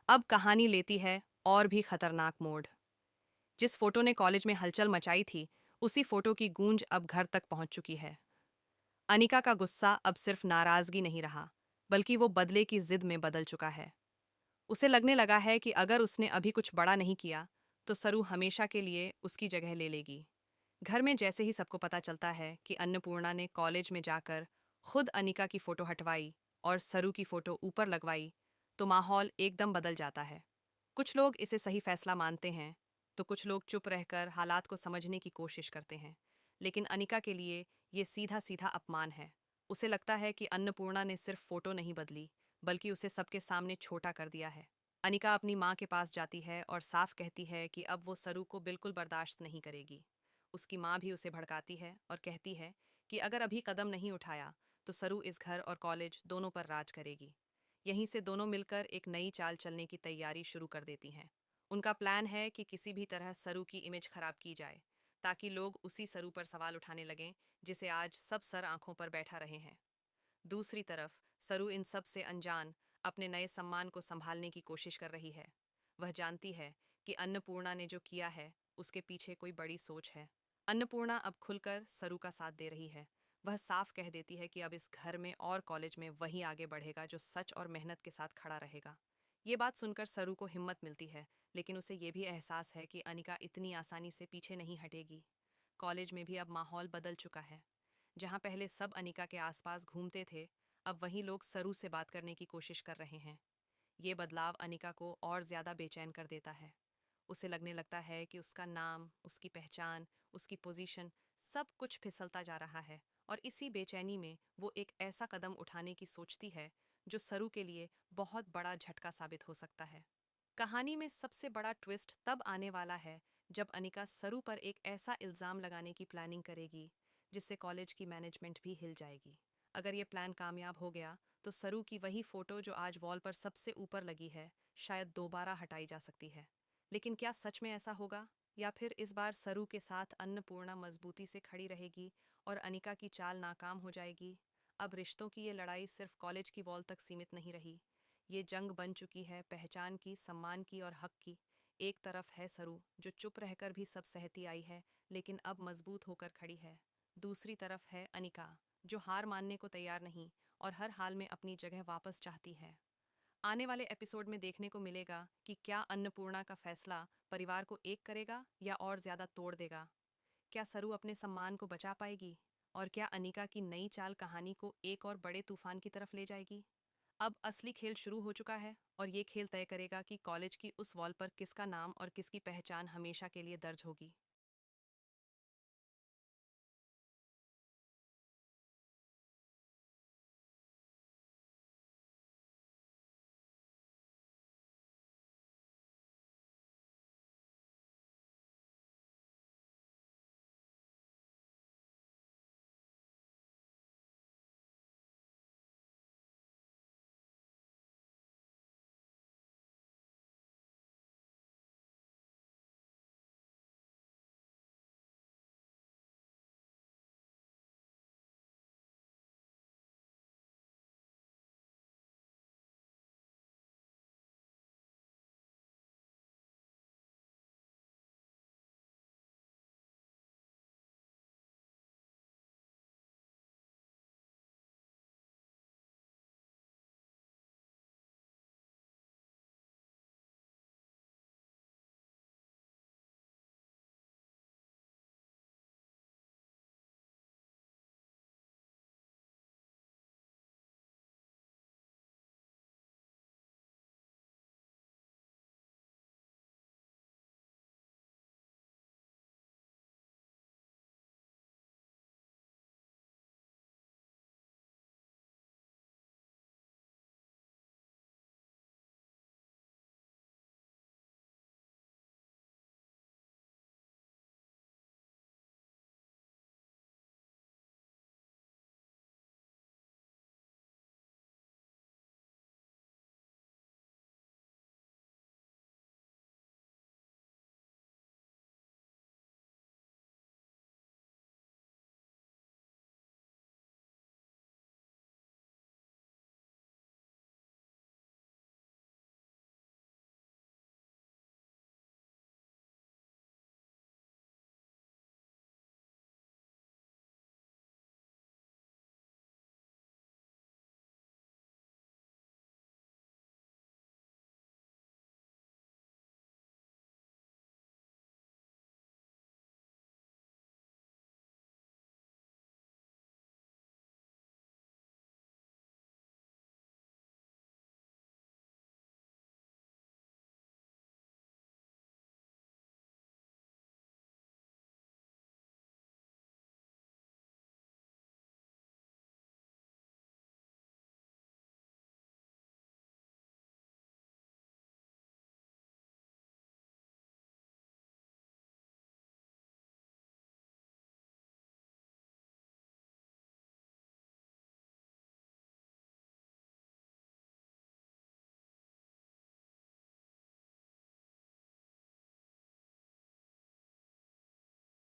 अब कहानी लेती है और भी खतरनाक मोड़। जिस फोटो ने कॉलेज में हलचल मचाई थी, उसी फोटो की गूंज अब घर तक पहुंच चुकी है। अनिका का गुस्सा अब सिर्फ नाराजगी नहीं रहा, बल्कि वो बदले की जिद में बदल चुका है। उसे लगने लगा है कि अगर उसने अभी कुछ बड़ा नहीं किया, तो सरू हमेशा के लिए उसकी जगह ले लेगी। घर में जैसे ही सबको पता चलता है कि अन्नपूर्णा ने कॉलेज में जाकर खुद अनिका की फोटो हटवाई और सरू की फोटो ऊपर लगवाई, तो माहौल एकदम बदल जाता है। कुछ लोग इसे सही फैसला मानते हैं, तो कुछ लोग चुप रहकर हालात को समझने की कोशिश करते हैं। लेकिन अनिका के लिए ये सीधा सीधा अपमान है। उसे लगता है कि अन्नपूर्णा ने सिर्फ फोटो नहीं बदली, बल्कि उसे सबके सामने छोटा कर दिया है। अनिका अपनी माँ के पास जाती है और साफ कहती है कि अब वो सरू को बिल्कुल बर्दाश्त नहीं करेगी। उसकी माँ भी उसे भड़काती है और कहती है कि अगर अभी कदम नहीं उठाया, तो सरू इस घर और कॉलेज दोनों पर राज करेगी। यहीं से दोनों मिलकर एक नई चाल चलने की तैयारी शुरू कर देती हैं। उनका प्लान है कि किसी भी तरह सरू की इमेज खराब की जाए, ताकि लोग उसी सरू पर सवाल उठाने लगें जिसे आज सब सर आंखों पर बैठा रहे हैं। दूसरी तरफ सरू इन सब से अनजान अपने नए सम्मान को संभालने की कोशिश कर रही है। वह जानती है कि अन्नपूर्णा ने जो किया है, उसके पीछे कोई बड़ी सोच है। अन्नपूर्णा अब खुलकर सरू का साथ दे रही है। वह साफ कह देती है कि अब इस घर में और कॉलेज में वही आगे बढ़ेगा जो सच और मेहनत के साथ खड़ा रहेगा। ये बात सुनकर सरू को हिम्मत मिलती है, लेकिन उसे ये भी एहसास है कि अनिका इतनी आसानी से पीछे नहीं हटेगी। कॉलेज में भी अब माहौल बदल चुका है। जहाँ पहले सब अनिका के आसपास घूमते थे, अब वहीं लोग सरू से बात करने की कोशिश कर रहे हैं। ये बदलाव अनिका को और ज्यादा बेचैन कर देता है। उसे लगने लगता है कि उसका नाम, उसकी पहचान, उसकी पोजीशन, सब कुछ फिसलता जा रहा है। और इसी बेचैनी में वो एक ऐसा कदम उठाने की सोचती है जो सरू के लिए बहुत बड़ा झटका साबित हो सकता है। कहानी में सबसे बड़ा ट्विस्ट तब आने वाला है जब अनिका सरू पर एक ऐसा इल्जाम लगाने की प्लानिंग करेगी जिससे कॉलेज की मैनेजमेंट भी हिल जाएगी। अगर ये प्लान कामयाब हो गया, तो सरू की वही फोटो जो आज वॉल पर सबसे ऊपर लगी है, शायद दोबारा हटाई जा सकती है। लेकिन क्या सच में ऐसा होगा, या फिर इस बार सरू के साथ अन्नपूर्णा मजबूती से खड़ी रहेगी और अनिका की चाल नाकाम हो जाएगी? अब रिश्तों की ये लड़ाई सिर्फ कॉलेज की वॉल तक सीमित नहीं रही। ये जंग बन चुकी है पहचान की, सम्मान की और हक की। एक तरफ है सरू, जो चुप रहकर भी सब सहती आई है, लेकिन अब मजबूत होकर खड़ी है। दूसरी तरफ है अनिका, जो हार मानने को तैयार नहीं और हर हाल में अपनी जगह वापस चाहती है। आने वाले एपिसोड में देखने को मिलेगा कि क्या अन्नपूर्णा का फैसला परिवार को एक करेगा या और ज्यादा तोड़ देगा। क्या सरू अपने सम्मान को बचा पाएगी, और क्या अनिका की नई चाल कहानी को एक और बड़े तूफान की तरफ ले जाएगी। अब असली खेल शुरू हो चुका है, और ये खेल तय करेगा कि कॉलेज की उस वॉल पर किसका नाम और किसकी पहचान हमेशा के लिए दर्ज होगी।